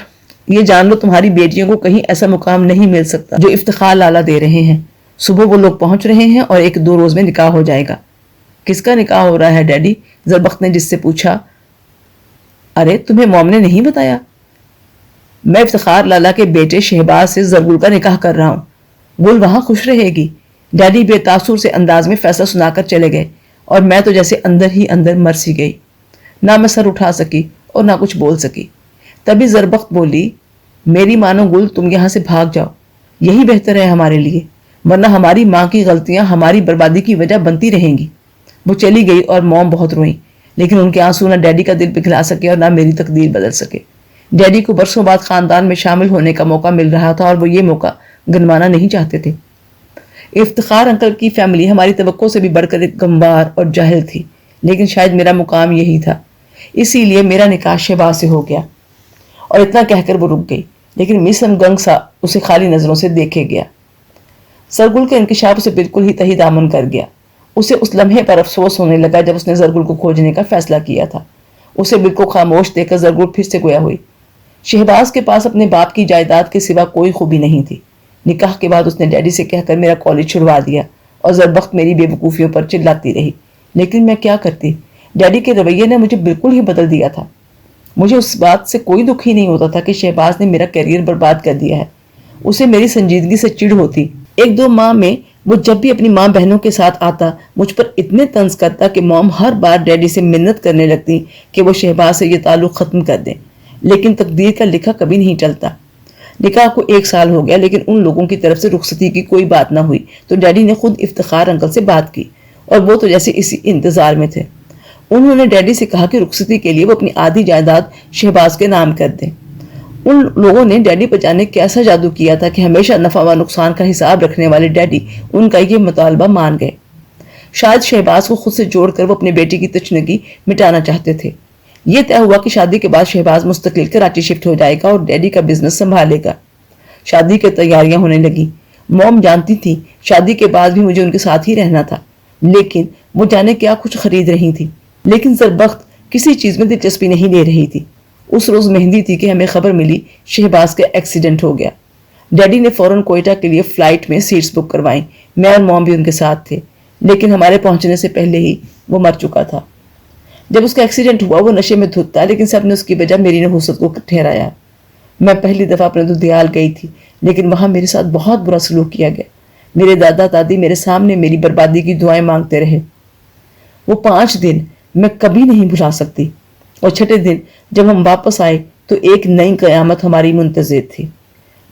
یہ جان لو تمہاری بیٹیوں کو کہیں ایسا مقام نہیں مل سکتا جو افتخار لالا دے رہے ہیں۔ صبح وہ لوگ پہنچ رہے ہیں اور 1-2 روز میں نکاح ہو جائے گا۔ کس کا نکاح ہو رہا ہے ڈیڈی؟ زربخت نے جس سے پوچھا۔ ارے تمہیں موم نے نہیں بتایا؟ میں افتخار لالا کے بیٹے شہباز سے زرگل کا نکاح کر رہا ہوں، گل وہاں خوش رہے گی۔ ڈیڈی بے تاثر سے انداز میں فیصلہ سنا کر چلے گئے، اور میں تو جیسے اندر ہی اندر مر سی گئی۔ نہ میں سر اٹھا سکی اور نہ کچھ بول سکی۔ تبھی زربخت بولی، میری مانو گل، تم یہاں سے بھاگ جاؤ، یہی بہتر ہے ہمارے لیے، ورنہ ہماری ماں کی غلطیاں ہماری بربادی کی وجہ بنتی رہیں گی۔ وہ چلی گئی اور موم بہت روئیں، لیکن ان کے آنسو نہ ڈیڈی کا دل پگھلا سکے اور نہ میری تقدیر بدل سکے۔ ڈیڈی کو برسوں بعد خاندان میں شامل ہونے کا موقع مل رہا تھا، اور وہ یہ موقع گنوانا نہیں چاہتے تھے۔ افتخار انکل کی فیملی ہماری توقع سے بھی بڑھ کر ایک غمبار اور جاہل تھی، لیکن شاید میرا مقام یہی تھا، اسی لیے میرا نکاح شہباز سے ہو گیا۔ اور اتنا کہہ کر وہ رک گئی، لیکن مسم گنگ سا اسے خالی نظروں سے دیکھے گیا۔ زرگل کا انکشاف اسے بالکل ہی تہی دامن کر گیا۔ اسے اس لمحے پر افسوس ہونے لگا جب اس نے زرگل کو کھوجنے کا فیصلہ کیا تھا۔ اسے بالکل خاموش دیکھ کر زرگل پھر سے گویا ہوئی۔ شہباز کے پاس اپنے باپ کی جائیداد کے سوا کوئی خوبی نہیں تھی۔ نکاح کے بعد اس نے ڈیڈی سے کہہ کر میرا کالج چھڑوا دیا، اور زربخت میری بے وقوفیوں پر چلاتی رہی، لیکن میں کیا کرتی؟ ڈیڈی کے رویے نے مجھے بالکل ہی بدل دیا تھا۔ مجھے اس بات سے کوئی دکھ ہی نہیں ہوتا تھا کہ شہباز نے میرا کیریئر برباد کر دیا ہے۔ اسے میری سنجیدگی سے چڑ ہوتی۔ 1-2 ماہ میں وہ جب بھی اپنی ماں بہنوں کے ساتھ آتا مجھ پر اتنے طنز کرتا کہ موم ہر بار ڈیڈی سے منت کرنے لگتی کہ وہ شہباز سے یہ تعلق ختم کر دیں، لیکن تقدیر کا لکھا کبھی نہیں ٹلتا۔ نکاح کو 1 سال ہو گیا، لیکن ان لوگوں کی طرف سے رخصتی کی کوئی بات نہ ہوئی، تو ڈیڈی نے خود افتخار انکل سے بات کی، اور وہ تو جیسے اسی انتظار میں تھے۔ انہوں نے ڈیڈی سے کہا کہ رخصتی کے لیے وہ اپنی آدھی جائیداد شہباز کے نام کر دیں۔ ان لوگوں نے ڈیڈی پر جانے کیسا جادو کیا تھا کہ ہمیشہ نفع و نقصان کا حساب رکھنے والے ڈیڈی ان کا یہ مطالبہ مان گئے۔ شاید شہباز کو خود سے جوڑ کر وہ اپنے بیٹی کی تشنگی مٹانا چاہتے تھے۔ یہ طے ہوا کہ شادی کے بعد شہباز مستقل کراچی شفٹ ہو جائے گا اور ڈیڈی کا بزنس سنبھالے گا۔ شادی کی تیاریاں ہونے لگی۔ موم جانتی تھی شادی کے بعد بھی مجھے ان کے ساتھ ہی رہنا تھا، لیکن وہ جانے کیا کچھ خرید رہی تھی۔ لیکن زربخت کسی چیز میں دلچسپی نہیں لے رہی تھی۔ اس روز مہندی تھی کہ ہمیں خبر ملی شہباز کا ایکسیڈنٹ ہو گیا۔ ڈیڈی نے فوراً کوئٹہ کے لیے فلائٹ میں سیٹس بک کروائیں۔ میں اور موم بھی ان کے ساتھ تھے، لیکن ہمارے پہنچنے سے پہلے ہی وہ مر چکا تھا۔ جب اس کا ایکسیڈنٹ ہوا وہ نشے میں دھت تھا، لیکن سب نے اس کی وجہ میری نحوست کو ٹھہرایا۔ میں پہلی دفعہ اپنے ددیال گئی تھی، لیکن وہاں میرے ساتھ بہت برا سلوک کیا گیا۔ میرے دادا دادی میرے سامنے میری بربادی کی دعائیں مانگتے رہے۔ وہ 5 دن میں کبھی نہیں بھلا سکتی، اور چھٹے دن جب ہم واپس آئے تو ایک نئی قیامت ہماری منتظر تھی۔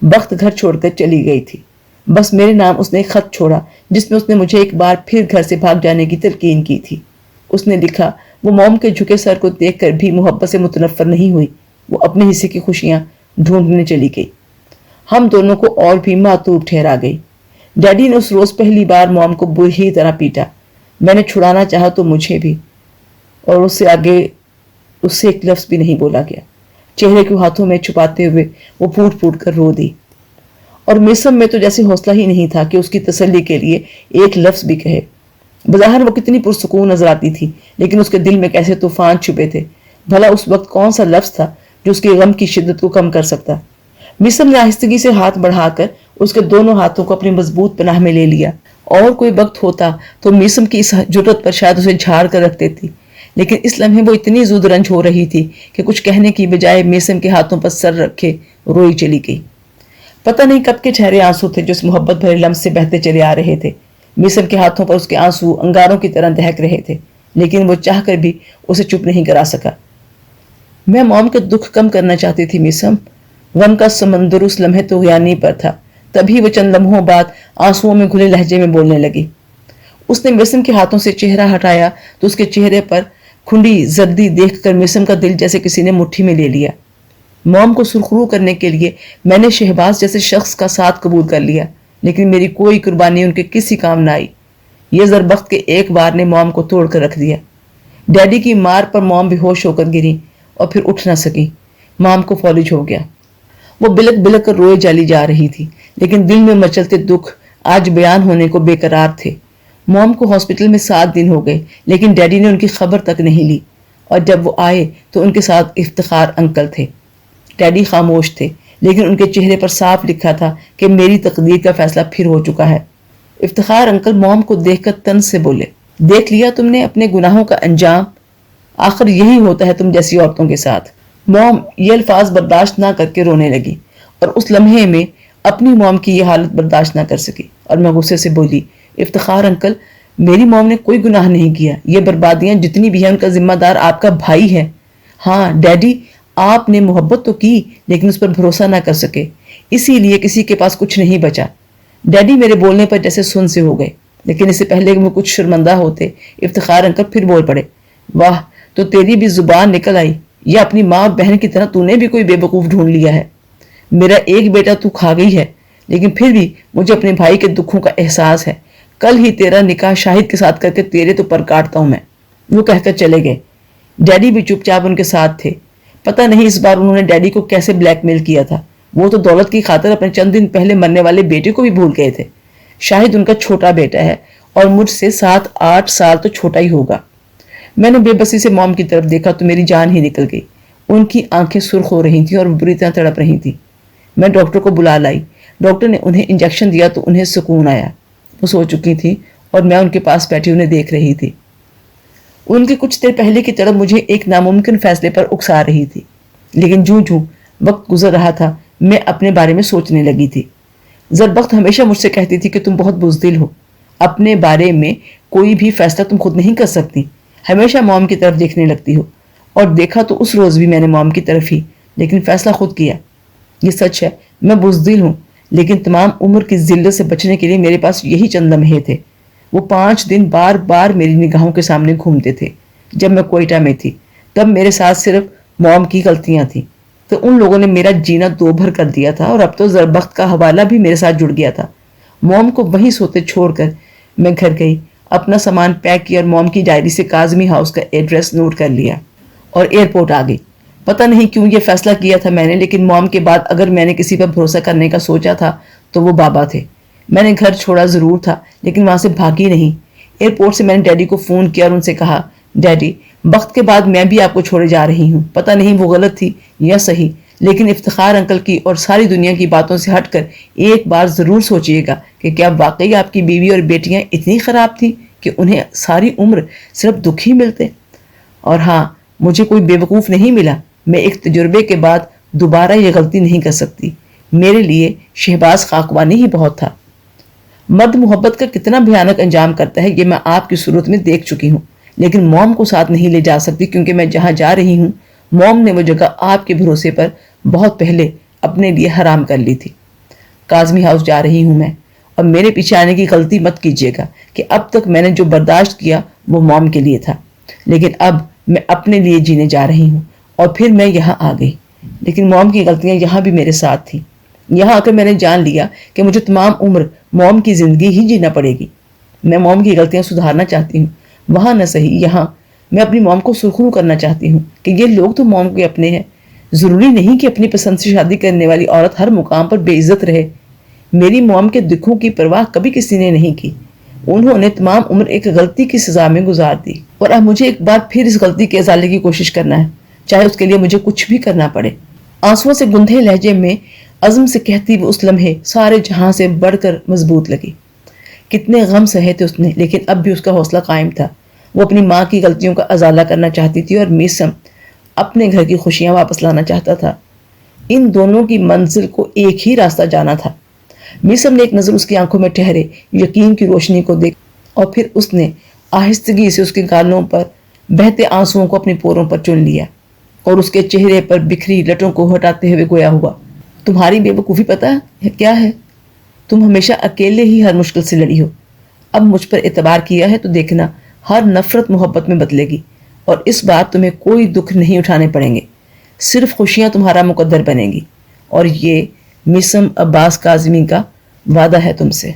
بخت گھر چھوڑ کر چلی گئی تھی۔ بس میرے نام اس نے ایک خط چھوڑا جس میں اس نے مجھے ایک بار پھر گھر سے بھاگ جانے کی تلقین کی تھی۔ اس نے لکھا، وہ موم کے جھکے سر کو دیکھ کر بھی محبت سے متنفر نہیں ہوئی، وہ اپنے حصے کی خوشیاں ڈھونڈنے چلی گئی۔ ہم دونوں کو اور بھی معطوب ٹھہرا گئی۔ ڈیڈی نے اس روز پہلی بار موم کو بری طرح پیٹا۔ میں نے چھڑانا چاہا تو مجھے بھی، اور اس سے آگے اس سے ایک لفظ بھی نہیں بولا گیا۔ چہرے کو ہاتھوں میں چھپاتے ہوئے وہ پھوٹ پھوٹ کر رو دی، اور میسم میں تو جیسے حوصلہ ہی نہیں تھا کہ اس کی تسلی کے لیے ایک لفظ بھی کہے۔ بظاہر وہ کتنی پرسکون نظر آتی تھی، لیکن اس کے دل میں کیسے طوفان چھپے تھے۔ بھلا اس وقت کون سا لفظ تھا جو اس کے غم کی شدت کو کم کر سکتا؟ میسم نے آہستگی سے ہاتھ بڑھا کر اس کے دونوں ہاتھوں کو اپنی مضبوط پناہ میں لے لیا۔ اور کوئی وقت ہوتا تو میسم کی اس جرت پر شاید اسے جھاڑ کر رکھ دیتی، لیکن اس لمحے وہ اتنی زود رنج ہو رہی تھی کہ کچھ کہنے کی بجائے میسم کے ہاتھوں پر سر رکھے روئی چلی گئی۔ پتہ نہیں کب کے ٹھہرے آنسو تھے جو اس محبت بھرے لمس سے بہتے چلے آ رہے تھے۔ میسم کے ہاتھوں پر اس کے آنسو انگاروں کی طرح دہک رہے تھے، لیکن وہ چاہ کر بھی اسے چپ نہیں کرا سکا۔ میں موم کے دکھ کم کرنا چاہتی تھی میسم۔ غم کا سمندر اس لمحے طغیانی پر تھا۔ تبھی وہ چند لمحوں بعد آنسوؤں میں گھلے لہجے میں بولنے لگی۔ اس نے میسم کے ہاتھوں سے چہرہ ہٹایا تو اس کے چہرے پر کھنڈی زردی دیکھ کر میسم کا دل جیسے کسی نے مٹھی میں لے لیا۔ موم کو سرخرو کرنے کے لیے میں نے شہباز جیسے شخص کا ساتھ قبول کر لیا، لیکن میری کوئی قربانی ان کے کسی کام نہ آئی۔ یہ زربخت کے ایک بار نے موم کو توڑ کر رکھ دیا۔ ڈیڈی کی مار پر موم بے ہوش ہو کر گری اور پھر اٹھ نہ سکی۔ موم کو فالج ہو گیا۔ وہ بلک بلک کر روئے جالی جا رہی تھی، لیکن دل میں مچلتے دکھ آج بیان ہونے کو بے قرار تھے۔ موم کو ہاسپٹل میں 7 دن ہو گئے، لیکن ڈیڈی نے ان کی خبر تک نہیں لی، اور جب وہ آئے تو ان کے ساتھ افتخار انکل تھے۔ ڈیڈی خاموش تھے، لیکن ان کے چہرے پر صاف لکھا تھا کہ میری تقدیر کا فیصلہ پھر ہو چکا ہے۔ افتخار انکل موم کو دیکھ کر طنز سے بولے، دیکھ لیا تم نے اپنے گناہوں کا انجام؟ آخر یہی ہوتا ہے تم جیسی عورتوں کے ساتھ۔ موم یہ الفاظ برداشت نہ کر کے رونے لگی، اور اس لمحے میں اپنی موم کی یہ حالت برداشت نہ کر سکی، اور میں غصے سے بولی، افتخار انکل، میری موم نے کوئی گناہ نہیں کیا۔ یہ بربادیاں جتنی بھی ہیں ان کا ذمہ دار آپ کا بھائی ہے۔ ہاں ڈیڈی، آپ نے محبت تو کی، لیکن اس پر بھروسہ نہ کر سکے، اسی لیے کسی کے پاس کچھ نہیں بچا۔ ڈیڈی میرے بولنے پر جیسے سن سے ہو گئے، لیکن اس سے پہلے کہ وہ کچھ شرمندہ ہوتے، افتخار انکل پھر بول پڑے، واہ، تو تیری بھی زبان نکل آئی، یا اپنی ماں اور بہن کی طرح تو نے بھی کوئی بے وقوف ڈھونڈ لیا ہے۔ میرا ایک بیٹا تو کھا گئی ہے، لیکن پھر بھی مجھے اپنے بھائی کے دکھوں کا احساس ہے۔ کل ہی تیرا نکاح شاہد کے ساتھ کر کے تیرے تو پر کاٹتا ہوں میں۔ وہ کہہ کر چلے گئے۔ ڈیڈی بھی چپ چاپ ان کے ساتھ تھے۔ پتہ نہیں اس بار انہوں نے ڈیڈی کو کیسے بلیک میل کیا تھا۔ وہ تو دولت کی خاطر اپنے چند دن پہلے مرنے والے بیٹے کو بھی بھول گئے تھے۔ شاہد ان کا چھوٹا بیٹا ہے، اور مجھ سے 7-8 سال تو چھوٹا ہی ہوگا۔ میں نے بے بسی سے موم کی طرف دیکھا تو میری جان ہی نکل گئی۔ ان کی آنکھیں سرخ ہو رہی تھیں اور بری طرح تڑپ رہی تھیں۔ میں ڈاکٹر کو بلا لائی۔ ڈاکٹر نے انہیں انجیکشن دیا تو انہیں سکون آیا۔ وہ سو چکی تھی اور میں ان کے پاس بیٹھی انہیں دیکھ رہی تھی۔ ان کی کچھ دیر پہلے کی طرف مجھے ایک ناممکن فیصلے پر اکسا رہی تھی، لیکن جوں جوں وقت گزر رہا تھا میں اپنے بارے میں سوچنے لگی تھی۔ زربخت ہمیشہ مجھ سے کہتی تھی کہ تم بہت بزدل ہو، اپنے بارے میں کوئی بھی فیصلہ تم خود نہیں کر سکتی، ہمیشہ موم کی طرف دیکھنے لگتی ہو۔ اور دیکھا تو اس روز بھی میں نے موم کی طرف ہی، لیکن فیصلہ خود کیا۔ یہ سچ ہے، میں بزدل ہوں، لیکن تمام عمر کی ذلت سے بچنے کے لیے میرے پاس یہی چند لمحے تھے۔ وہ 5 دن بار بار میری نگاہوں کے سامنے گھومتے تھے۔ جب میں کوئٹہ میں تھی تب میرے ساتھ صرف موم کی غلطیاں تھیں، تو ان لوگوں نے میرا جینا دو بھر کر دیا تھا، اور اب تو زربخت کا حوالہ بھی میرے ساتھ جڑ گیا تھا۔ موم کو وہیں سوتے چھوڑ کر میں گھر گئی، اپنا سامان پیک کیا اور موم کی ڈائری سے کاظمی ہاؤس کا ایڈریس نوٹ کر لیا اور ایئرپورٹ آ گئی۔ پتہ نہیں کیوں یہ فیصلہ کیا تھا میں نے، لیکن موم کے بعد اگر میں نے کسی پر بھروسہ کرنے کا سوچا تھا تو وہ بابا تھے۔ میں نے گھر چھوڑا ضرور تھا، لیکن وہاں سے بھاگی نہیں۔ ایئرپورٹ سے میں نے ڈیڈی کو فون کیا اور ان سے کہا، ڈیڈی، وقت کے بعد میں بھی آپ کو چھوڑے جا رہی ہوں۔ پتہ نہیں وہ غلط تھی یا صحیح، لیکن افتخار انکل کی اور ساری دنیا کی باتوں سے ہٹ کر ایک بار ضرور سوچئے گا کہ کیا واقعی آپ کی بیوی اور بیٹیاں اتنی خراب تھیں کہ انہیں ساری عمر صرف دکھ ہی ملتے۔ اور ہاں، مجھے کوئی بیوقوف نہیں ملا. میں ایک تجربے کے بعد دوبارہ یہ غلطی نہیں کر سکتی. میرے لیے شہباز خاکوانی ہی بہت تھا. مرد محبت کا کتنا بھیانک انجام کرتا ہے یہ میں آپ کی صورت میں دیکھ چکی ہوں، لیکن موم کو ساتھ نہیں لے جا سکتی کیونکہ میں جہاں جا رہی ہوں موم نے وہ جگہ آپ کے بھروسے پر بہت پہلے اپنے لیے حرام کر لی تھی. کاظمی ہاؤس جا رہی ہوں میں، اور میرے پیچھے آنے کی غلطی مت کیجیے گا کہ اب تک میں نے جو برداشت کیا وہ موم کے لیے تھا، لیکن اب میں اپنے لیے جینے جا رہی ہوں. اور پھر میں یہاں آ گئی، لیکن موم کی غلطیاں یہاں بھی میرے ساتھ تھیں. یہاں آ کر میں نے جان لیا کہ مجھے تمام عمر موم کی زندگی ہی جینا پڑے گی. میں موم کی غلطیاں سدھارنا چاہتی ہوں، وہاں نہ صحیح یہاں. میں اپنی موم کو سرخرو کرنا چاہتی ہوں کہ یہ لوگ تو موم کے اپنے ہیں. ضروری نہیں کہ اپنی پسند سے شادی کرنے والی عورت ہر مقام پر بے عزت رہے. میری موم کے دکھوں کی پرواہ کبھی کسی نے نہیں کی. انہوں نے تمام عمر ایک غلطی کی سزا میں گزار دی، اور اب مجھے ایک بار پھر اس غلطی کے ازالے کی کوشش کرنا ہے، چاہے اس کے لیے مجھے کچھ بھی کرنا پڑے. آنسوؤں سے گندھے لہجے میں عزم سے کہتی وہ اس لمحے سارے جہاں سے بڑھ کر مضبوط لگی. کتنے غم سہے تھے اس نے، لیکن اب بھی اس کا حوصلہ قائم تھا. وہ اپنی ماں کی غلطیوں کا ازالہ کرنا چاہتی تھی اور میسم اپنے گھر کی خوشیاں واپس لانا چاہتا تھا. ان دونوں کی منزل کو ایک ہی راستہ جانا تھا. میسم نے ایک نظر اس کی آنکھوں میں ٹھہرے یقین کی روشنی کو دیکھ، اور پھر اس نے آہستگی سے اس کے گالوں پر بہتے آنسوؤں کو اپنے پوروں پر چن لیا اور اس کے چہرے پر بکھری لٹوں کو ہٹاتے ہوئے گویا ہوا، تمہاری بے وقوفی پتہ ہے کیا ہے؟ تم ہمیشہ اکیلے ہی ہر مشکل سے لڑی ہو. اب مجھ پر اعتبار کیا ہے تو دیکھنا ہر نفرت محبت میں بدلے گی، اور اس بار تمہیں کوئی دکھ نہیں اٹھانے پڑیں گے، صرف خوشیاں تمہارا مقدر بنے گی. اور یہ میسم عباس کاظمی کا وعدہ ہے تم سے.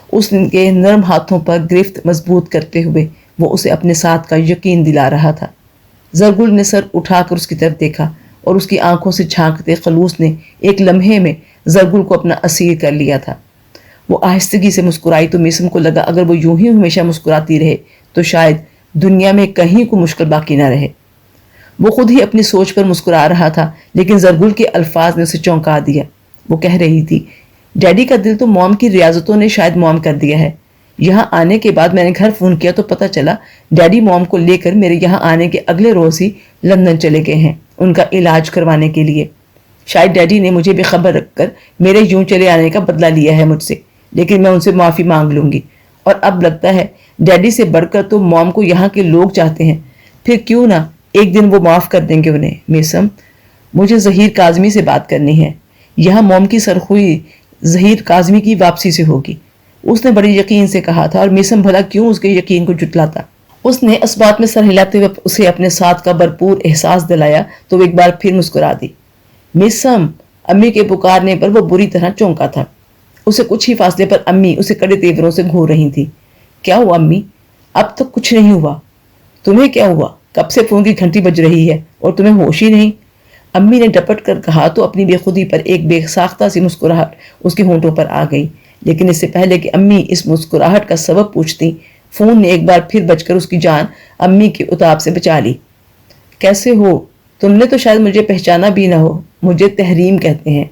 اس کے نرم ہاتھوں پر گرفت مضبوط کرتے ہوئے وہ اسے اپنے ساتھ کا یقین دلا رہا تھا. زرگل نے سر اٹھا کر اس کی طرف دیکھا اور اس کی آنکھوں سے جھانکتے خلوص نے ایک لمحے میں زرگل کو اپنا اسیر کر لیا تھا. وہ آہستگی سے مسکرائی تو میسم کو لگا اگر وہ یوں ہی ہمیشہ مسکراتی رہے تو شاید دنیا میں کہیں کو مشکل باقی نہ رہے. وہ خود ہی اپنی سوچ پر مسکرا رہا تھا، لیکن زرگل کے الفاظ نے اسے چونکا دیا. وہ کہہ رہی تھی، ڈیڈی کا دل تو موم کی ریاضتوں نے شاید موم کر دیا ہے. یہاں آنے کے بعد میں نے گھر فون کیا تو پتہ چلا ڈیڈی موم کو لے کر میرے یہاں آنے کے اگلے روز ہی لندن چلے گئے ہیں ان کا علاج کروانے کے لیے. شاید ڈیڈی نے مجھے بے خبر رکھ کر میرے یوں چلے آنے کا بدلہ لیا ہے مجھ سے، لیکن میں ان سے معافی مانگ لوں گی. اور اب لگتا ہے ڈیڈی سے بڑھ کر تو موم کو یہاں کے لوگ چاہتے ہیں. پھر کیوں نہ ایک دن وہ معاف کر دیں گے انہیں. میسم، مجھے ظہیر کاظمی سے بات کرنی ہے. یہاں موم کی سرخوئی ظہیر کاظمی کی واپسی سے ہوگی. اس نے بڑے یقین سے کہا تھا، اور میسم بھلا کیوں اس کے یقین کو جھٹلاتا. اس نے اس بات میں سر ہلاتے ہوئے اسے اپنے ساتھ کا بھرپور احساس دلایا تو وہ ایک بار پھر مسکرا دی. میسم، امی کے پکارنے پر وہ بری طرح چونکا تھا. اسے کچھ ہی فاصلے پر امی اسے کڑے تیوروں سے گھور رہی تھی. کیا ہوا امی؟ اب تک کچھ نہیں ہوا. تمہیں کیا ہوا؟ کب سے فون کی گھنٹی بج رہی ہے اور تمہیں ہوش ہی نہیں؟ امی نے ڈپٹ کر کہا تو اپنی بے خودی پر ایک بے ساختہ سی مسکراہٹ اس کے ہونٹوں پر آ گئی. لیکن اس سے پہلے کہ امی اس مسکراہٹ کا سبب پوچھتی، فون نے ایک بار پھر بج کر اس کی جان امی کے اتاب سے بچا لی. کیسے ہو؟ تم نے تو شاید مجھے پہچانا بھی نہ ہو. مجھے تحریم کہتے ہیں.